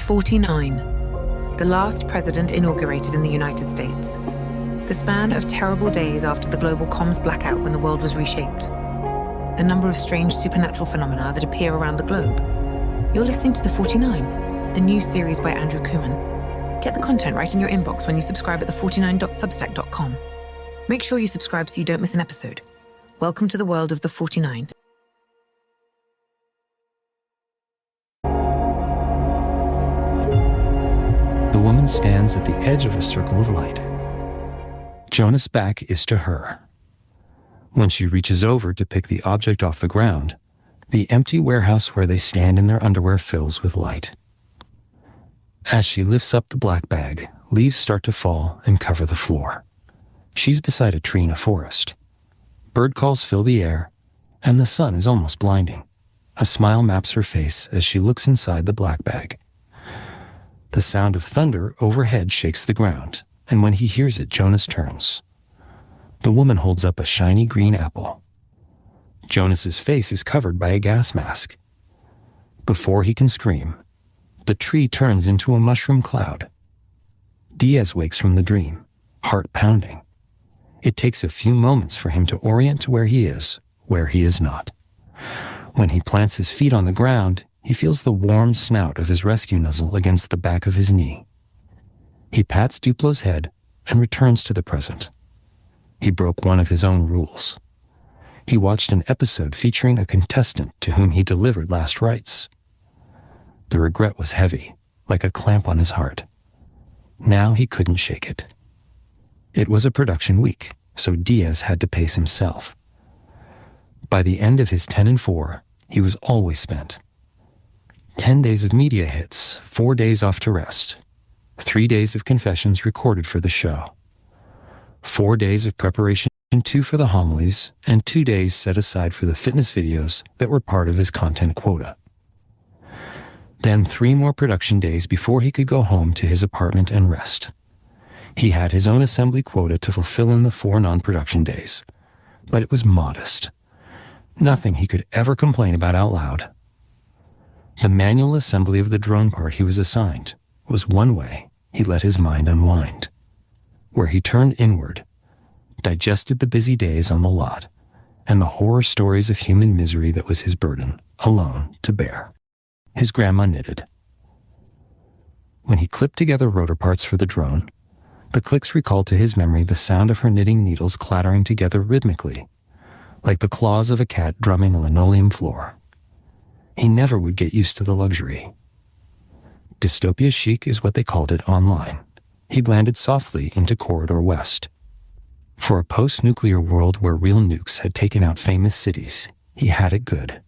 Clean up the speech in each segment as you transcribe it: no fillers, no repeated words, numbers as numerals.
49. The last president inaugurated in the United States. The span of terrible days after the global comms blackout when the world was reshaped. The number of strange supernatural phenomena that appear around the globe. You're listening to The 49, the new series by Andrew Kooman. Get the content right in your inbox when you subscribe at the49.substack.com. Make sure you subscribe so you don't miss an episode. Welcome to the world of The 49. The woman stands at the edge of a circle of light. Jonas' back is to her. When she reaches over to pick the object off the ground, the empty warehouse where they stand in their underwear fills with light. As she lifts up the black bag, leaves start to fall and cover the floor. She's beside a tree in a forest. Bird calls fill the air, and the sun is almost blinding. A smile maps her face as she looks inside the black bag. The sound of thunder overhead shakes the ground, and when he hears it, Jonas turns. The woman holds up a shiny green apple. Jonas's face is covered by a gas mask. Before he can scream, the tree turns into a mushroom cloud. Diaz wakes from the dream, heart pounding. It takes a few moments for him to orient to where he is not. When he plants his feet on the ground, he feels the warm snout of his rescue nuzzle against the back of his knee. He pats Duplo's head and returns to the present. He broke one of his own rules. He watched an episode featuring a contestant to whom he delivered last rites. The regret was heavy, like a clamp on his heart. Now he couldn't shake it. It was a production week, so Diaz had to pace himself. By the end of his 10 and 4, he was always spent. 10 days of media hits, 4 days off to rest. 3 days of confessions recorded for the show. 4 days of preparation, 2 for the homilies, and 2 days set aside for the fitness videos that were part of his content quota. Then 3 more production days before he could go home to his apartment and rest. He had his own assembly quota to fulfill in the 4 non-production days, but it was modest. Nothing he could ever complain about out loud. The manual assembly of the drone part he was assigned was one way he let his mind unwind, where he turned inward, digested the busy days on the lot, and the horror stories of human misery that was his burden, alone, to bear. His grandma knitted. When he clipped together rotor parts for the drone, the clicks recalled to his memory the sound of her knitting needles clattering together rhythmically, like the claws of a cat drumming a linoleum floor. He never would get used to the luxury. Dystopia chic is what they called it online. He'd landed softly into Corridor West. For a post-nuclear world where real nukes had taken out famous cities, he had it good.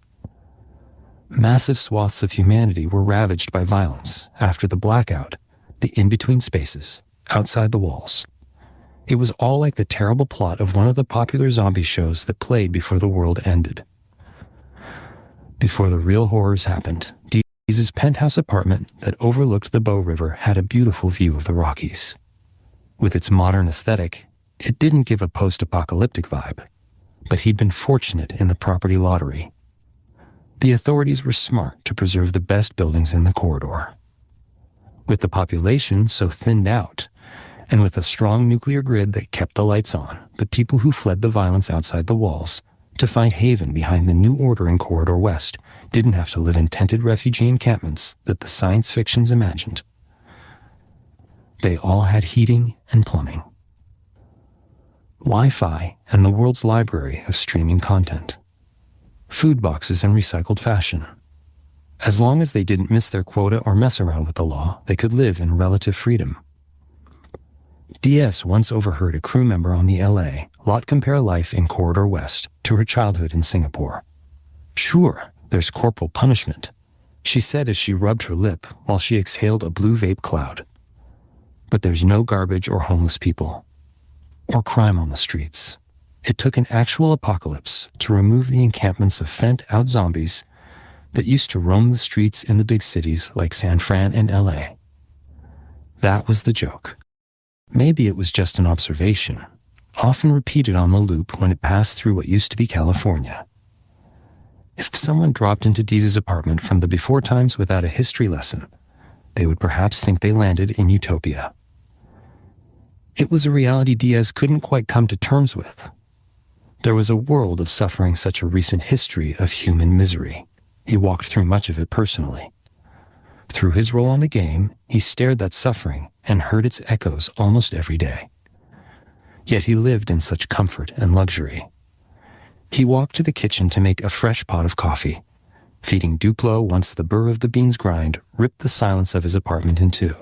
Massive swaths of humanity were ravaged by violence after the blackout, the in-between spaces, outside the walls. It was all like the terrible plot of one of the popular zombie shows that played before the world ended. Before the real horrors happened, Diaz's penthouse apartment that overlooked the Bow River had a beautiful view of the Rockies. With its modern aesthetic, it didn't give a post-apocalyptic vibe, but he'd been fortunate in the property lottery. The authorities were smart to preserve the best buildings in the corridor. With the population so thinned out, and with a strong nuclear grid that kept the lights on, the people who fled the violence outside the walls to find haven behind the new order in Corridor West didn't have to live in tented refugee encampments that the science fictions imagined. They all had heating and plumbing, Wi-Fi, and the world's library of streaming content, food boxes and recycled fashion. As long as they didn't miss their quota or mess around with the law, they could live in relative freedom. DS once overheard a crew member on the LA lot compare life in Corridor West to her childhood in Singapore. "Sure, there's corporal punishment," she said as she rubbed her lip while she exhaled a blue vape cloud. "But there's no garbage or homeless people, or crime on the streets. It took an actual apocalypse to remove the encampments of fent-out zombies that used to roam the streets in the big cities like San Fran and LA. That was the joke. Maybe it was just an observation, often repeated on the loop when it passed through what used to be California. If someone dropped into Deeze's apartment from the before times without a history lesson, they would perhaps think they landed in utopia. It was a reality Diaz couldn't quite come to terms with. There was a world of suffering such a recent history of human misery. He walked through much of it personally. Through his role on the game, he stared that suffering and heard its echoes almost every day. Yet he lived in such comfort and luxury. He walked to the kitchen to make a fresh pot of coffee, feeding Duplo once the burr of the beans grind ripped the silence of his apartment in two.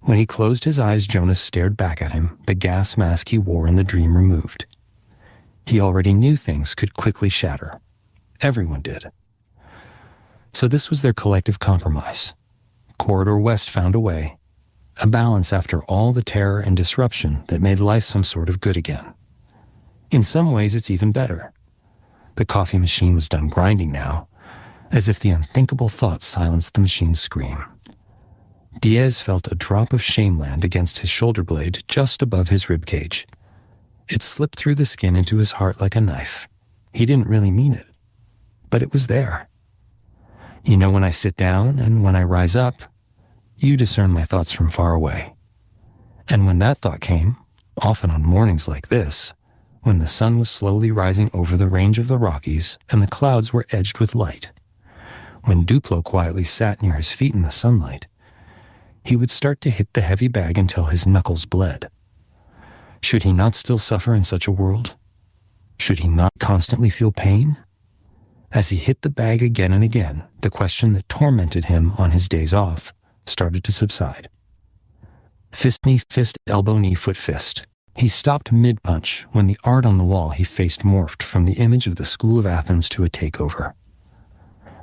When he closed his eyes, Jonas stared back at him, the gas mask he wore in the dream removed. He already knew things could quickly shatter. Everyone did. So this was their collective compromise. Corridor West found a way, a balance after all the terror and disruption that made life some sort of good again. In some ways, it's even better. The coffee machine was done grinding now, as if the unthinkable thought silenced the machine's scream. Diaz felt a drop of shame land against his shoulder blade just above his ribcage. It slipped through the skin into his heart like a knife. He didn't really mean it, but it was there. You know, when I sit down and when I rise up, you discern my thoughts from far away. And when that thought came, often on mornings like this, when the sun was slowly rising over the range of the Rockies and the clouds were edged with light, when Duplo quietly sat near his feet in the sunlight, he would start to hit the heavy bag until his knuckles bled. Should he not still suffer in such a world? Should he not constantly feel pain? As he hit the bag again and again, the question that tormented him on his days off started to subside. Fist, knee, fist, elbow, knee, foot, fist. He stopped mid-punch when the art on the wall he faced morphed from the image of the School of Athens to a takeover.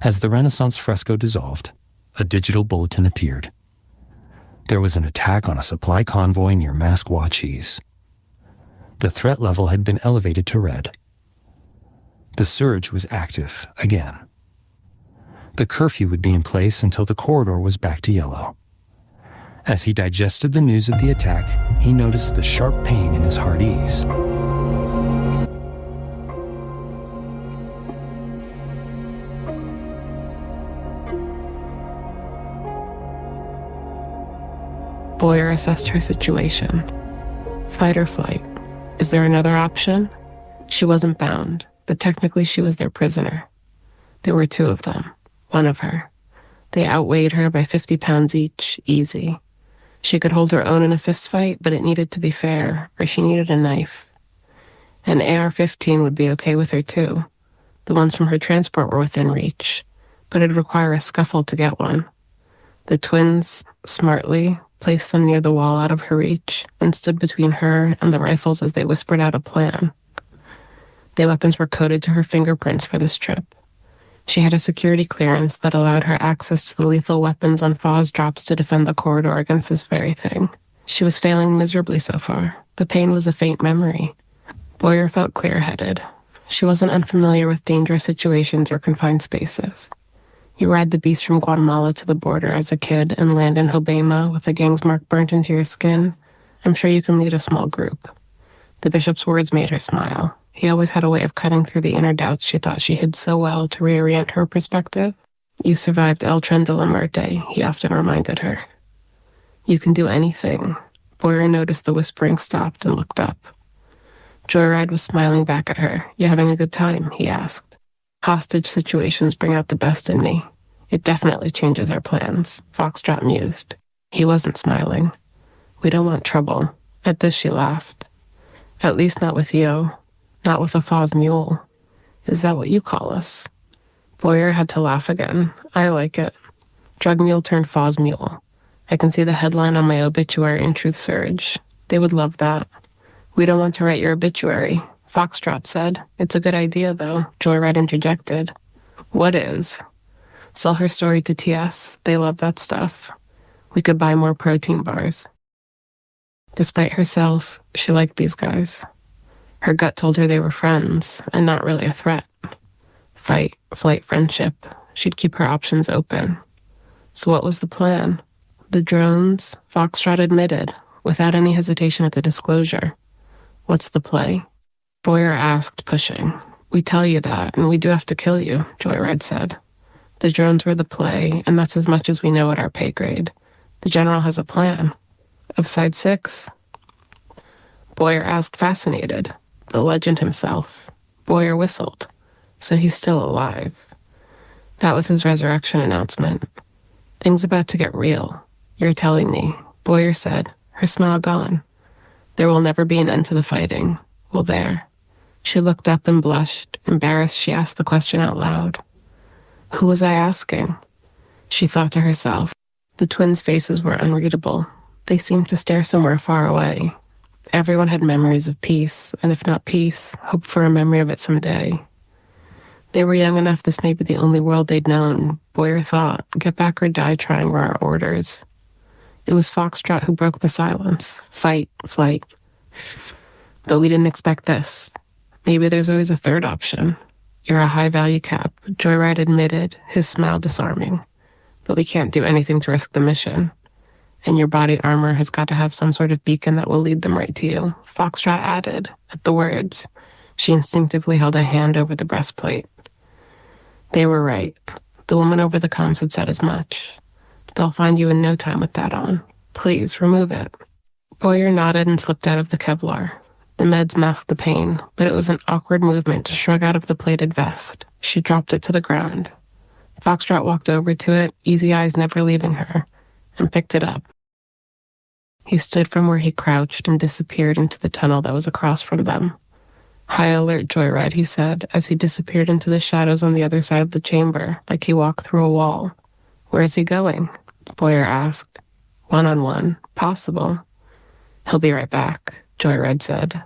As the Renaissance fresco dissolved, a digital bulletin appeared. There was an attack on a supply convoy near Massachusetts. The threat level had been elevated to red. The surge was active again. The curfew would be in place until the corridor was back to yellow. As he digested the news of the attack, he noticed the sharp pain in his heart ease. Boyer assessed her situation. Fight or flight. Is there another option? She wasn't bound, but technically she was their prisoner. There were two of them, one of her. They outweighed her by 50 pounds each, easy. She could hold her own in a fistfight, but it needed to be fair, or she needed a knife. An AR-15 would be okay with her too. The ones from her transport were within reach, but it'd require a scuffle to get one. The twins, smartly, placed them near the wall out of her reach and stood between her and the rifles as they whispered out a plan. The weapons were coded to her fingerprints for this trip. She had a security clearance that allowed her access to the lethal weapons on Faw's drops to defend the corridor against this very thing. She was failing miserably so far. The pain was a faint memory. Boyer felt clear-headed. She wasn't unfamiliar with dangerous situations or confined spaces. You ride the beast from Guatemala to the border as a kid and land in Hobbema with a gang's mark burnt into your skin. I'm sure you can lead a small group. The bishop's words made her smile. He always had a way of cutting through the inner doubts she thought she hid so well to reorient her perspective. You survived El Tren de la Muerte, he often reminded her. You can do anything. Boyer noticed the whispering stopped and looked up. Joyride was smiling back at her. You having a good time? He asked. Hostage situations bring out the best in me. It definitely changes our plans, Foxtrot mused. He wasn't smiling. We don't want trouble. At this she laughed. At least not with you. Not with a Faw's mule. Is that what you call us? Boyer had to laugh again. I like it. Drug mule turned Faw's mule. I can see the headline on my obituary in Truth Surge. They would love that. We don't want to write your obituary, Foxtrot said. It's a good idea, though, Joyride interjected. What is? Sell her story to TS. They love that stuff. We could buy more protein bars. Despite herself, she liked these guys. Her gut told her they were friends, and not really a threat. Fight, flight, friendship. She'd keep her options open. So what was the plan? The drones, Foxtrot admitted, without any hesitation at the disclosure. What's the play? Boyer asked, pushing. We tell you that, and we do have to kill you, Joyride said. The drones were the play, and that's as much as we know at our pay grade. The general has a plan. Of side 6? Boyer asked, fascinated. The legend himself. Boyer whistled. So he's still alive. That was his resurrection announcement. Things about to get real. You're telling me, Boyer said, her smile gone. There will never be an end to the fighting, will there? She looked up and blushed. Embarrassed, she asked the question out loud. Who was I asking? She thought to herself. The twins' faces were unreadable. They seemed to stare somewhere far away. Everyone had memories of peace, and if not peace, hope for a memory of it someday. They were young enough this may be the only world they'd known. Boyer thought, get back or die trying were our orders. It was Foxtrot who broke the silence. Fight, flight. But we didn't expect this. Maybe there's always a third option. You're a high-value cap, Joyride admitted, his smile disarming. But we can't do anything to risk the mission. And your body armor has got to have some sort of beacon that will lead them right to you, Foxtrot added. At the words, she instinctively held a hand over the breastplate. They were right. The woman over the comms had said as much. They'll find you in no time with that on. Please, remove it. Boyer nodded and slipped out of the Kevlar. The meds masked the pain, but it was an awkward movement to shrug out of the plated vest. She dropped it to the ground. Foxtrot walked over to it, easy eyes never leaving her, and picked it up. He stood from where he crouched and disappeared into the tunnel that was across from them. High alert, Joyride, he said, as he disappeared into the shadows on the other side of the chamber, like he walked through a wall. Where's he going? Boyer asked. One-on-one. Possible. He'll be right back, Joyride said.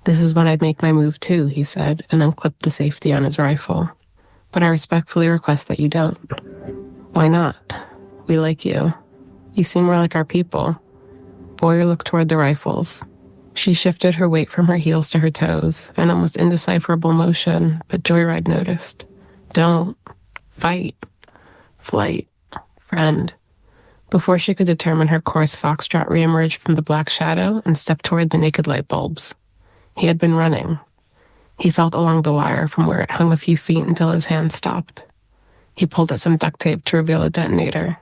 This is when I'd make my move too, he said, and unclipped the safety on his rifle. But I respectfully request that you don't. Why not? We like you. You seem more like our people. Boyer looked toward the rifles. She shifted her weight from her heels to her toes, an almost indecipherable motion, but Joyride noticed. Don't. Fight. Flight. Friend. Before she could determine her course, Foxtrot reemerged from the black shadow and stepped toward the naked light bulbs. He had been running. He felt along the wire from where it hung a few feet until his hand stopped. He pulled at some duct tape to reveal a detonator.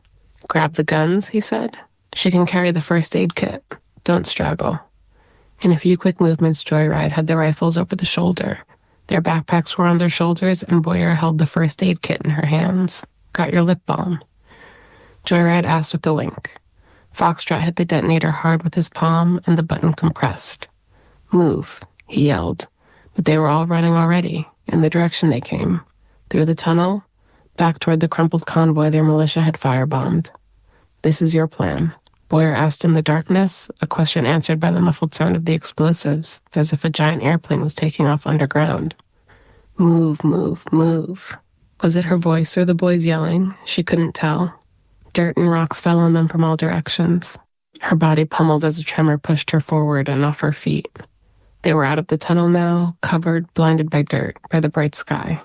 Grab the guns, he said. She can carry the first aid kit. Don't struggle. In a few quick movements, Joyride had the rifles over the shoulder. Their backpacks were on their shoulders, and Boyer held the first aid kit in her hands. Got your lip balm? Joyride asked with a wink. Foxtrot hit the detonator hard with his palm, and the button compressed. Move, he yelled. But they were all running already, in the direction they came. Through the tunnel, back toward the crumpled convoy their militia had firebombed. This is your plan, Boyer asked in the darkness, a question answered by the muffled sound of the explosives, as if a giant airplane was taking off underground. Move, move, move. Was it her voice or the boys yelling? She couldn't tell. Dirt and rocks fell on them from all directions. Her body pummeled as a tremor pushed her forward and off her feet. They were out of the tunnel now, covered, blinded by dirt, by the bright sky.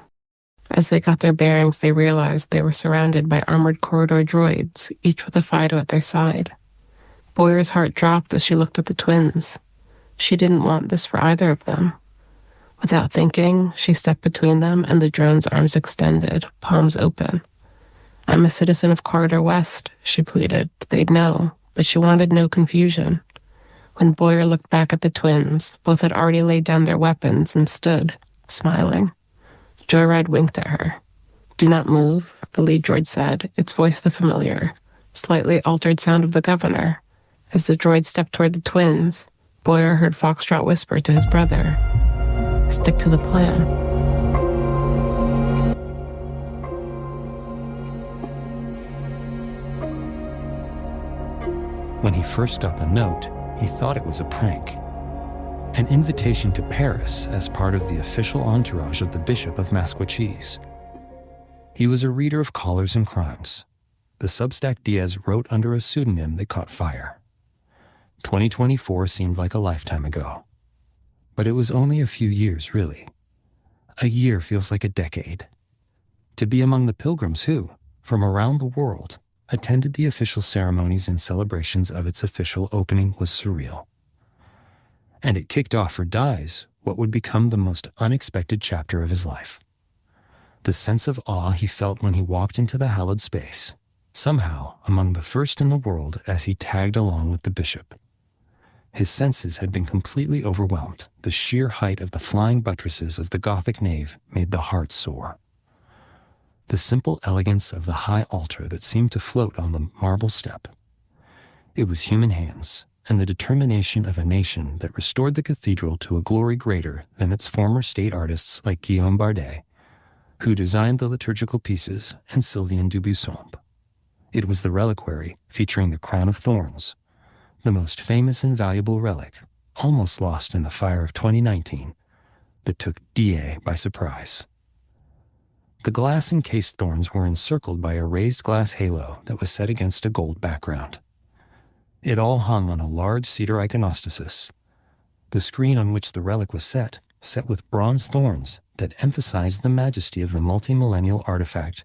As they got their bearings, they realized they were surrounded by armored corridor droids, each with a Fido at their side. Boyer's heart dropped as she looked at the twins. She didn't want this for either of them. Without thinking, she stepped between them and the drone's arms extended, palms open. I'm a citizen of Corridor West, she pleaded. They'd know, but she wanted no confusion. When Boyer looked back at the twins, both had already laid down their weapons and stood, smiling. Joyride winked at her. Do not move, the lead droid said, its voice the familiar, slightly altered sound of the governor. As the droid stepped toward the twins, Boyer heard Foxtrot whisper to his brother, stick to the plan. When he first got the note, he thought it was a prank. An invitation to Paris as part of the official entourage of the Bishop of Masquachese. He was a reader of Collars and Crimes. The Substack Diaz wrote under a pseudonym that caught fire. 2024 seemed like a lifetime ago. But it was only a few years, really. A year feels like a decade. To be among the pilgrims who, from around the world, attended the official ceremonies and celebrations of its official opening was surreal. And it kicked off for Diaz what would become the most unexpected chapter of his life. The sense of awe he felt when he walked into the hallowed space, somehow among the first in the world as he tagged along with the bishop. His senses had been completely overwhelmed. The sheer height of the flying buttresses of the Gothic nave made the heart soar. The simple elegance of the high altar that seemed to float on the marble step. It was human hands and the determination of a nation that restored the cathedral to a glory greater than its former state artists like Guillaume Bardet, who designed the liturgical pieces, and Sylvain Dubuisson. It was the reliquary featuring the crown of thorns, the most famous and valuable relic, almost lost in the fire of 2019, that took DA by surprise. The glass-encased thorns were encircled by a raised glass halo that was set against a gold background. It all hung on a large cedar iconostasis. The screen on which the relic was set with bronze thorns that emphasized the majesty of the multi-millennial artifact,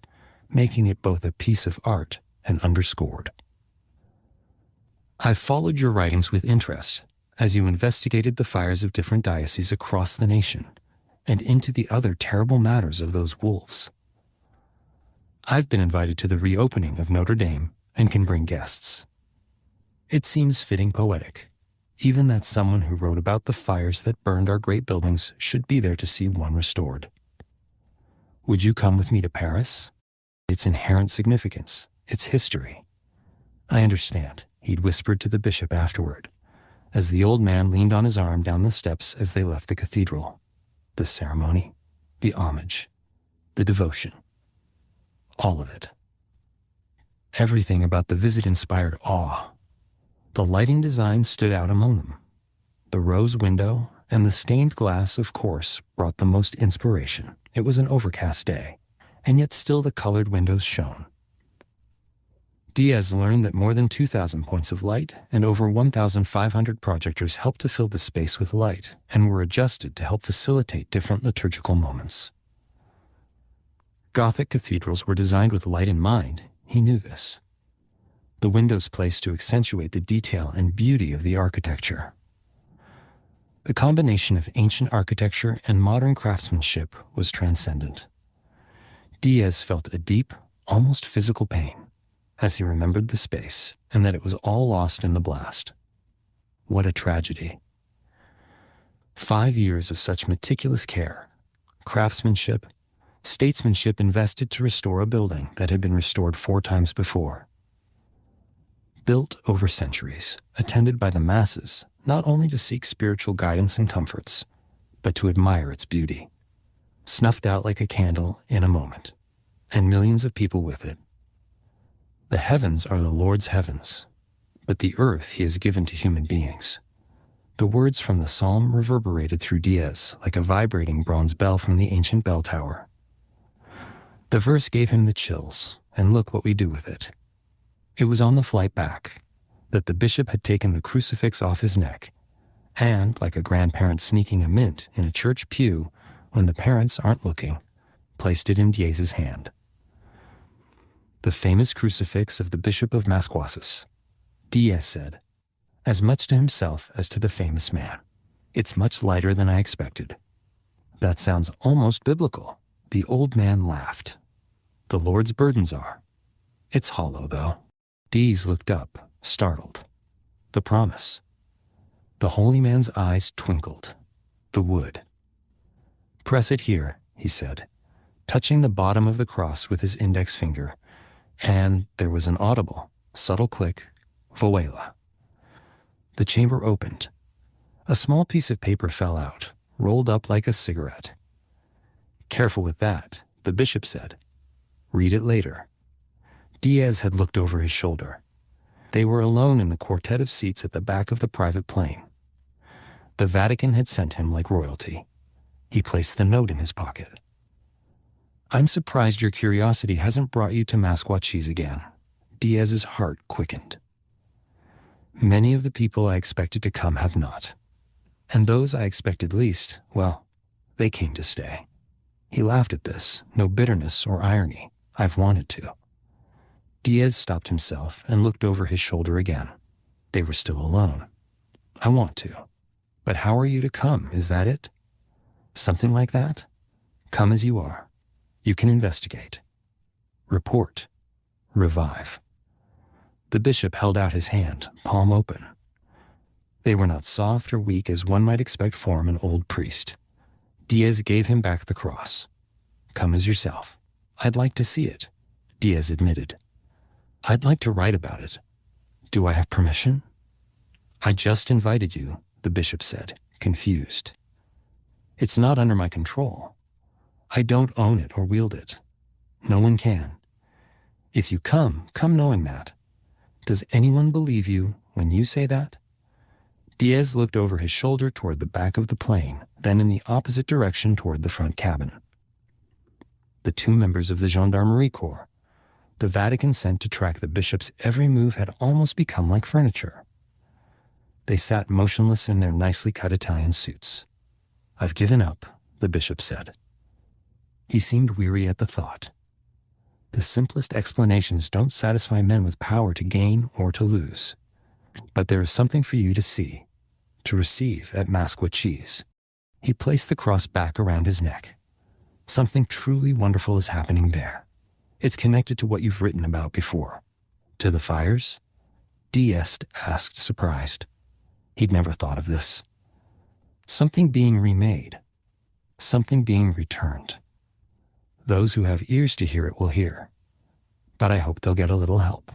making it both a piece of art and underscored. I've followed your writings with interest as you investigated the fires of different dioceses across the nation and into the other terrible matters of those wolves. I've been invited to the reopening of Notre Dame and can bring guests. It seems fitting poetic, even that someone who wrote about the fires that burned our great buildings should be there to see one restored. Would you come with me to Paris? Its inherent significance, its history. I understand, he'd whispered to the bishop afterward, as the old man leaned on his arm down the steps as they left the cathedral. The ceremony, the homage, the devotion. All of it. Everything about the visit inspired awe. The lighting design stood out among them. The rose window and the stained glass, of course, brought the most inspiration. It was an overcast day, and yet still the colored windows shone. Diaz learned that more than 2,000 points of light and over 1,500 projectors helped to fill the space with light and were adjusted to help facilitate different liturgical moments. Gothic cathedrals were designed with light in mind. He knew this. The windows placed to accentuate the detail and beauty of the architecture. The combination of ancient architecture and modern craftsmanship was transcendent. Diaz felt a deep, almost physical pain as he remembered the space and that it was all lost in the blast. What a tragedy. 5 years of such meticulous care, craftsmanship, statesmanship invested to restore a building that had been restored 4 times before. Built over centuries, attended by the masses, not only to seek spiritual guidance and comforts, but to admire its beauty. Snuffed out like a candle in a moment, and millions of people with it. The heavens are the Lord's heavens, but the earth he has given to human beings. The words from the psalm reverberated through Diaz like a vibrating bronze bell from the ancient bell tower. The verse gave him the chills, and look what we do with it. It was on the flight back that the bishop had taken the crucifix off his neck, and, like a grandparent sneaking a mint in a church pew when the parents aren't looking, placed it in Diaz's hand. The famous crucifix of the Bishop of Masquasis. Diaz said, as much to himself as to the famous man, "It's much lighter than I expected." That sounds almost biblical. The old man laughed. The Lord's burdens are. It's hollow, though. Diaz looked up, startled. The promise. The holy man's eyes twinkled. The wood. "Press it here," he said, touching the bottom of the cross with his index finger, and there was an audible, subtle click, voila. The chamber opened. A small piece of paper fell out, rolled up like a cigarette. "Careful with that," the bishop said. "Read it later." Diaz had looked over his shoulder. They were alone in the quartet of seats at the back of the private plane. The Vatican had sent him like royalty. He placed the note in his pocket. "I'm surprised your curiosity hasn't brought you to Masquatchis again." Diaz's heart quickened. "Many of the people I expected to come have not. And those I expected least, well, they came to stay." He laughed at this, no bitterness or irony. "I've wanted to." Diaz stopped himself and looked over his shoulder again. They were still alone. "I want to. But how are you to come? Is that it? Something like that? Come as you are. You can investigate, report, revive. The bishop held out his hand, palm open. They were not soft or weak as one might expect from an old priest. Diaz gave him back the cross. Come as yourself. I'd like to see it, Diaz admitted. I'd like to write about it. Do I have permission? I just invited you, the bishop said, confused. It's not under my control. I don't own it or wield it. No one can. If you come knowing that. Does anyone believe you when you say that? Diaz looked over his shoulder toward the back of the plane, then in the opposite direction toward the front cabin. The two members of the Gendarmerie Corps, the Vatican sent to track the bishop's every move, had almost become like furniture. They sat motionless in their nicely cut Italian suits. I've given up, the bishop said. He seemed weary at the thought. The simplest explanations don't satisfy men with power to gain or to lose. But there is something for you to see, to receive at Masquachese. He placed the cross back around his neck. Something truly wonderful is happening there. It's connected to what you've written about before. To the fires? Diaz asked, surprised. He'd never thought of this. Something being remade. Something being returned. Those who have ears to hear it will hear. But I hope they'll get a little help.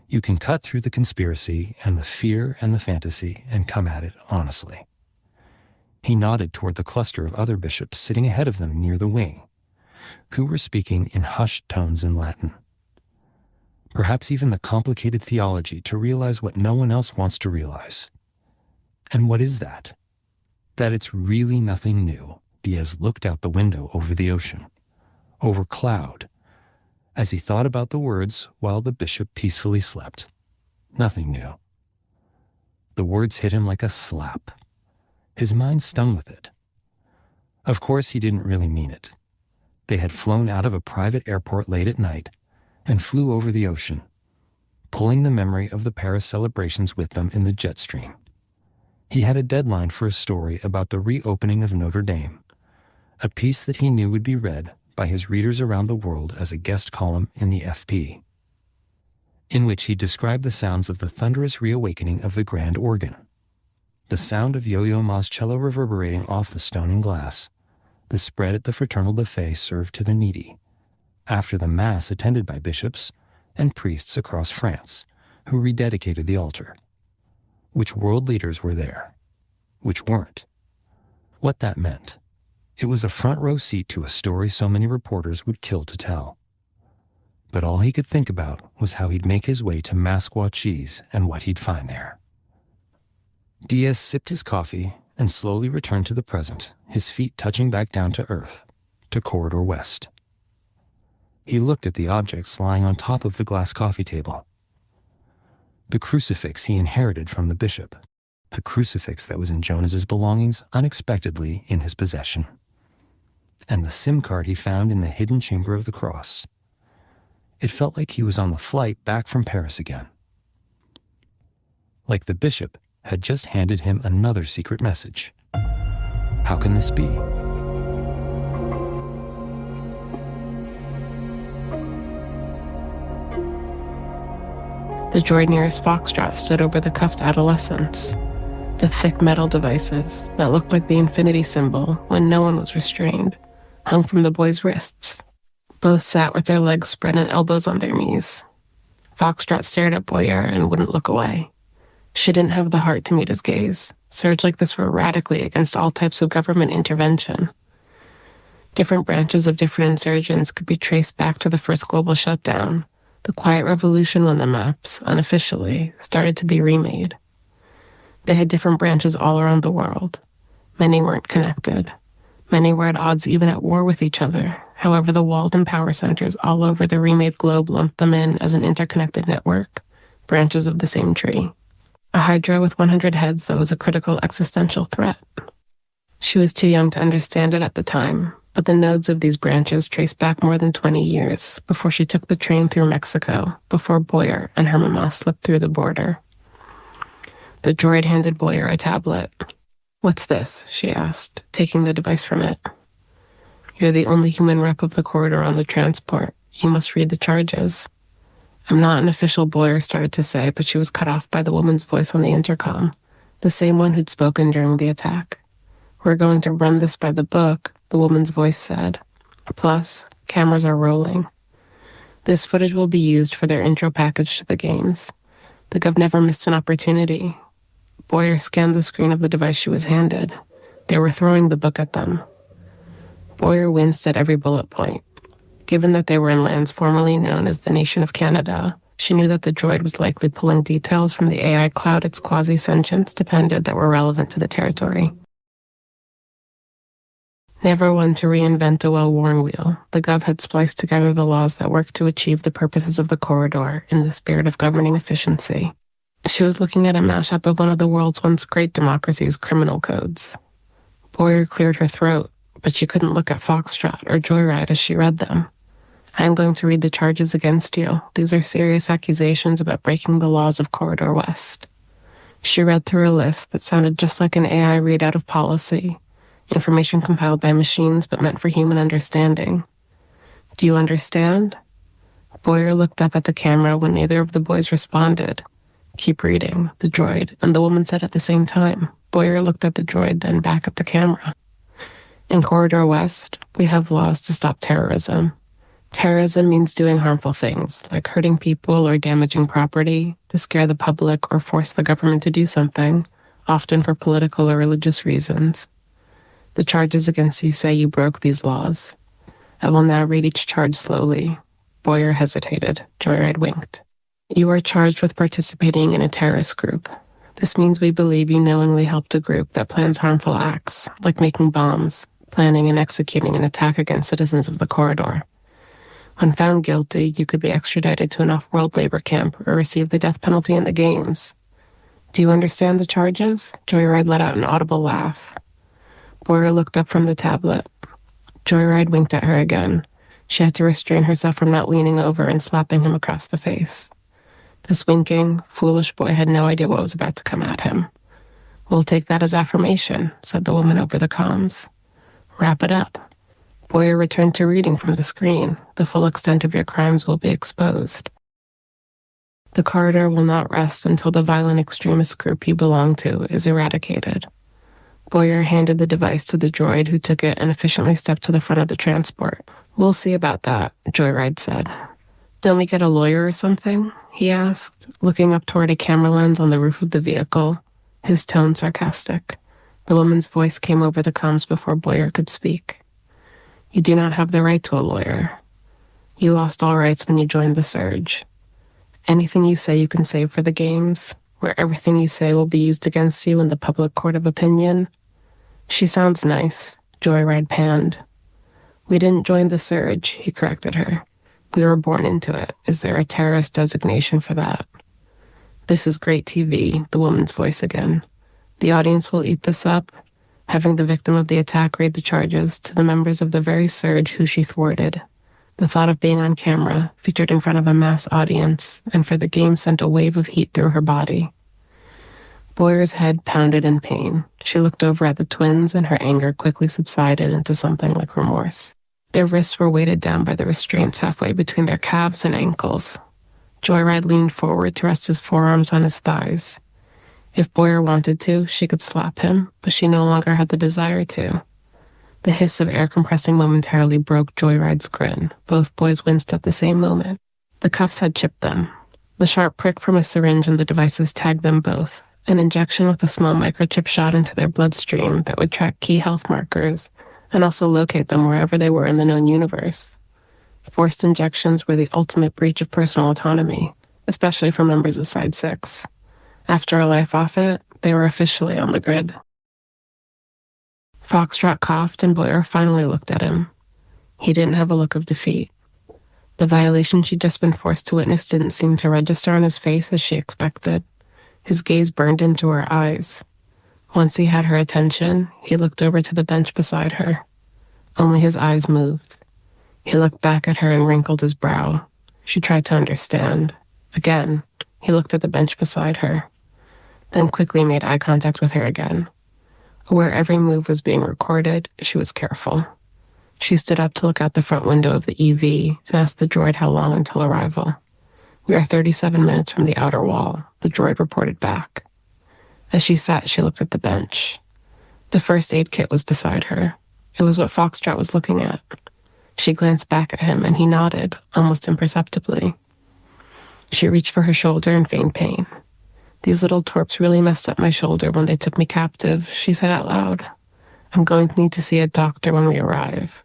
You can cut through the conspiracy and the fear and the fantasy and come at it honestly. He nodded toward the cluster of other bishops sitting ahead of them near the wing, who were speaking in hushed tones in Latin. Perhaps even the complicated theology to realize what no one else wants to realize. And what is that? That it's really nothing new. Diaz looked out the window over the ocean, over cloud, as he thought about the words while the bishop peacefully slept. Nothing new. The words hit him like a slap. His mind stung with it. Of course, he didn't really mean it. They had flown out of a private airport late at night and flew over the ocean, pulling the memory of the Paris celebrations with them in the jet stream. He had a deadline for a story about the reopening of Notre Dame, a piece that he knew would be read by his readers around the world as a guest column in the FP, in which he described the sounds of the thunderous reawakening of the grand organ, the sound of Yo-Yo Ma's cello reverberating off the stone and glass, the spread at the fraternal buffet served to the needy, after the Mass attended by bishops and priests across France, who rededicated the altar. Which world leaders were there? Which weren't? What that meant? It was a front row seat to a story so many reporters would kill to tell. But all he could think about was how he'd make his way to Masquachese and what he'd find there. Diaz sipped his coffee and slowly returned to the present, his feet touching back down to earth, to Corridor West. He looked at the objects lying on top of the glass coffee table. The crucifix he inherited from the bishop, the crucifix that was in Jonas's belongings unexpectedly in his possession, and the SIM card he found in the hidden chamber of the cross. It felt like he was on the flight back from Paris again. Like the bishop had just handed him another secret message. How can this be? The droid nearest Foxtrot stood over the cuffed adolescents, the thick metal devices that looked like the infinity symbol when no one was restrained, hung from the boys' wrists. Both sat with their legs spread and elbows on their knees. Foxtrot stared at Boyer and wouldn't look away. She didn't have the heart to meet his gaze. Surge like this were radically against all types of government intervention. Different branches of different insurgents could be traced back to the first global shutdown, the quiet revolution when the maps, unofficially, started to be remade. They had different branches all around the world. Many weren't connected. Many were at odds, even at war with each other. However, the Walden power centers all over the remade globe lumped them in as an interconnected network, branches of the same tree. A hydra with 100 heads that was a critical existential threat. She was too young to understand it at the time, but the nodes of these branches traced back more than 20 years before she took the train through Mexico, before Boyer and her mama slipped through the border. The droid handed Boyer a tablet. "What's this?" she asked, taking the device from it. You're the only human rep of the corridor on the transport. You must read the charges. I'm not an official, Boyer started to say, but she was cut off by the woman's voice on the intercom, the same one who'd spoken during the attack. We're going to run this by the book, the woman's voice said. Plus, cameras are rolling. This footage will be used for their intro package to the games. The Gov never missed an opportunity. Boyer scanned the screen of the device she was handed. They were throwing the book at them. Boyer winced at every bullet point. Given that they were in lands formerly known as the nation of Canada, she knew that the droid was likely pulling details from the AI cloud its quasi-sentience depended that were relevant to the territory. Never one to reinvent a well-worn wheel, the Gov had spliced together the laws that worked to achieve the purposes of the corridor in the spirit of governing efficiency. She was looking at a mashup of one of the world's once great democracy's criminal codes. Boyer cleared her throat, but she couldn't look at Foxtrot or Joyride as she read them. I am going to read the charges against you. These are serious accusations about breaking the laws of Corridor West. She read through a list that sounded just like an AI readout of policy, information compiled by machines but meant for human understanding. Do you understand? Boyer looked up at the camera when neither of the boys responded. Keep reading, the droid and the woman said at the same time. Boyer looked at the droid, then back at the camera. In Corridor West, we have laws to stop terrorism. Terrorism means doing harmful things, like hurting people or damaging property, to scare the public or force the government to do something, often for political or religious reasons. The charges against you say you broke these laws. I will now read each charge slowly. Boyer hesitated. Joyride winked. You are charged with participating in a terrorist group. This means we believe you knowingly helped a group that plans harmful acts, like making bombs, planning and executing an attack against citizens of the corridor. When found guilty, you could be extradited to an off-world labor camp or receive the death penalty in the games. Do you understand the charges? Joyride let out an audible laugh. Boyer looked up from the tablet. Joyride winked at her again. She had to restrain herself from not leaning over and slapping him across the face. This winking, foolish boy had no idea what was about to come at him. We'll take that as affirmation, said the woman over the comms. Wrap it up. Boyer returned to reading from the screen. The full extent of your crimes will be exposed. The corridor will not rest until the violent extremist group you belong to is eradicated. Boyer handed the device to the droid, who took it and efficiently stepped to the front of the transport. We'll see about that, Joyride said. Don't we get a lawyer or something? He asked, looking up toward a camera lens on the roof of the vehicle, his tone sarcastic. The woman's voice came over the comms before Boyer could speak. You do not have the right to a lawyer. You lost all rights when you joined the Surge. Anything you say you can save for the games, where everything you say will be used against you in the public court of opinion. She sounds nice, Joyride panned. We didn't join the Surge, he corrected her. We were born into it. Is there a terrorist designation for that? This is great TV, the woman's voice again. The audience will eat this up, having the victim of the attack read the charges to the members of the very Surge who she thwarted. The thought of being on camera, featured in front of a mass audience, and for the game sent a wave of heat through her body. Boyer's head pounded in pain. She looked over at the twins, and her anger quickly subsided into something like remorse. Their wrists were weighted down by the restraints halfway between their calves and ankles. Joyride leaned forward to rest his forearms on his thighs. If Boyer wanted to, she could slap him, but she no longer had the desire to. The hiss of air compressing momentarily broke Joyride's grin. Both boys winced at the same moment. The cuffs had chipped them. The sharp prick from a syringe in the devices tagged them both. An injection with a small microchip shot into their bloodstream that would track key health markers and also locate them wherever they were in the known universe. Forced injections were the ultimate breach of personal autonomy, especially for members of Side 6. After a life off it, they were officially on the grid. Foxtrot coughed, and Boyer finally looked at him. He didn't have a look of defeat. The violation she'd just been forced to witness didn't seem to register on his face as she expected. His gaze burned into her eyes. Once he had her attention, he looked over to the bench beside her. Only his eyes moved. He looked back at her and wrinkled his brow. She tried to understand. Again, he looked at the bench beside her, then quickly made eye contact with her again. Where every move was being recorded, she was careful. She stood up to look out the front window of the EV and asked the droid how long until arrival. "We are 37 minutes from the outer wall," the droid reported back. As she sat, she looked at the bench. The first aid kit was beside her. It was what Foxtrot was looking at. She glanced back at him, and he nodded, almost imperceptibly. She reached for her shoulder in faint pain. "These little twerps really messed up my shoulder when they took me captive," she said out loud. "I'm going to need to see a doctor when we arrive.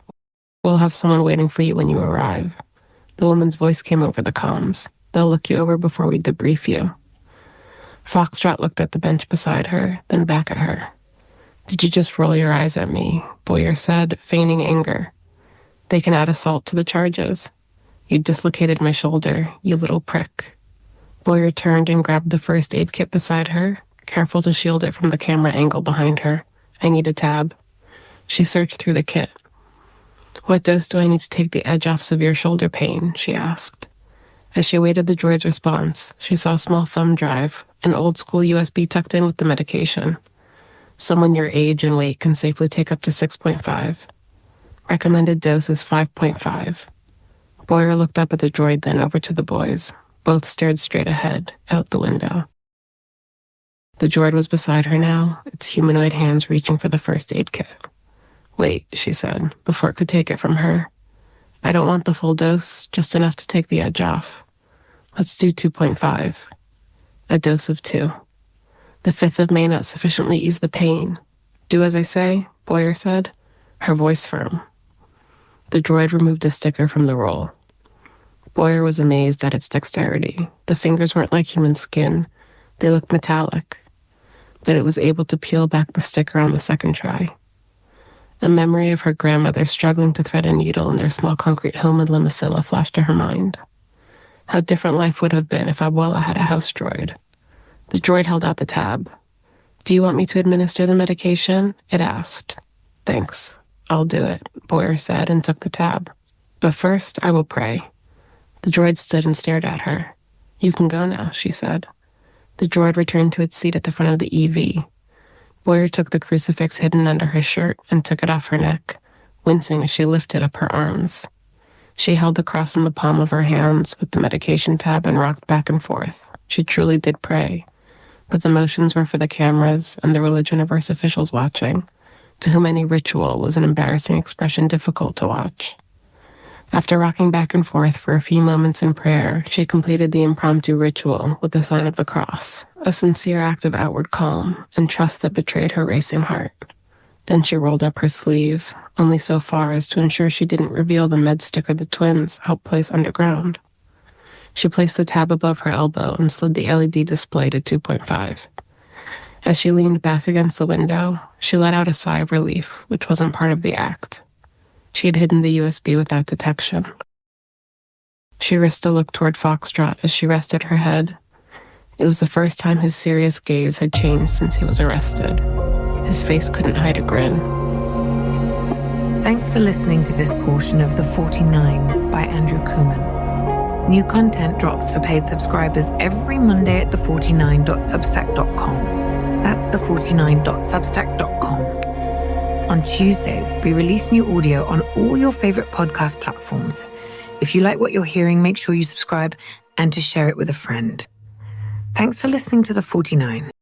We'll have someone waiting for you when you arrive." The woman's voice came over the comms. "They'll look you over before we debrief you." Foxtrot looked at the bench beside her, then back at her. "Did you just roll your eyes at me?" Boyer said, feigning anger. "They can add assault to the charges. You dislocated my shoulder, you little prick." Boyer turned and grabbed the first aid kit beside her, careful to shield it from the camera angle behind her. "I need a tab." She searched through the kit. "What dose do I need to take the edge off severe shoulder pain?" she asked. As she awaited the droid's response, she saw a small thumb drive, an old-school USB tucked in with the medication. "Someone your age and weight can safely take up to 6.5. Recommended dose is 5.5. Boyer looked up at the droid, then over to the boys. Both stared straight ahead, out the window. The droid was beside her now, its humanoid hands reaching for the first aid kit. "Wait," she said, before it could take it from her. "I don't want the full dose, just enough to take the edge off. Let's do 2.5. A dose of 2. The 5th of may not sufficiently ease the pain. Do as I say," Boyer said, her voice firm. The droid removed a sticker from the roll. Boyer was amazed at its dexterity. The fingers weren't like human skin. They looked metallic. But it was able to peel back the sticker on the second try. A memory of her grandmother struggling to thread a needle in their small concrete home in Limicilla flashed to her mind. How different life would have been if Abuela had a house droid. The droid held out the tab. "Do you want me to administer the medication?" it asked. "Thanks. I'll do it," Boyer said and took the tab. "But first, I will pray." The droid stood and stared at her. "You can go now," she said. The droid returned to its seat at the front of the EV. Boyer took the crucifix hidden under her shirt and took it off her neck, wincing as she lifted up her arms. She held the cross in the palm of her hands with the medication tab and rocked back and forth. She truly did pray, but the motions were for the cameras and the religion averse officials watching, to whom any ritual was an embarrassing expression difficult to watch. After rocking back and forth for a few moments in prayer, she completed the impromptu ritual with the sign of the cross, a sincere act of outward calm and trust that betrayed her racing heart. Then she rolled up her sleeve, only so far as to ensure she didn't reveal the med sticker the twins helped place underground. She placed the tab above her elbow and slid the LED display to 2.5. As she leaned back against the window, she let out a sigh of relief, which wasn't part of the act. She had hidden the USB without detection. She risked a look toward Foxtrot as she rested her head. It was the first time his serious gaze had changed since he was arrested. His face couldn't hide a grin. Thanks for listening to this portion of The 49 by Andrew Kooman. New content drops for paid subscribers every Monday at the49.substack.com. That's the49.substack.com. On Tuesdays, we release new audio on all your favorite podcast platforms. If you like what you're hearing, make sure you subscribe and to share it with a friend. Thanks for listening to The 49.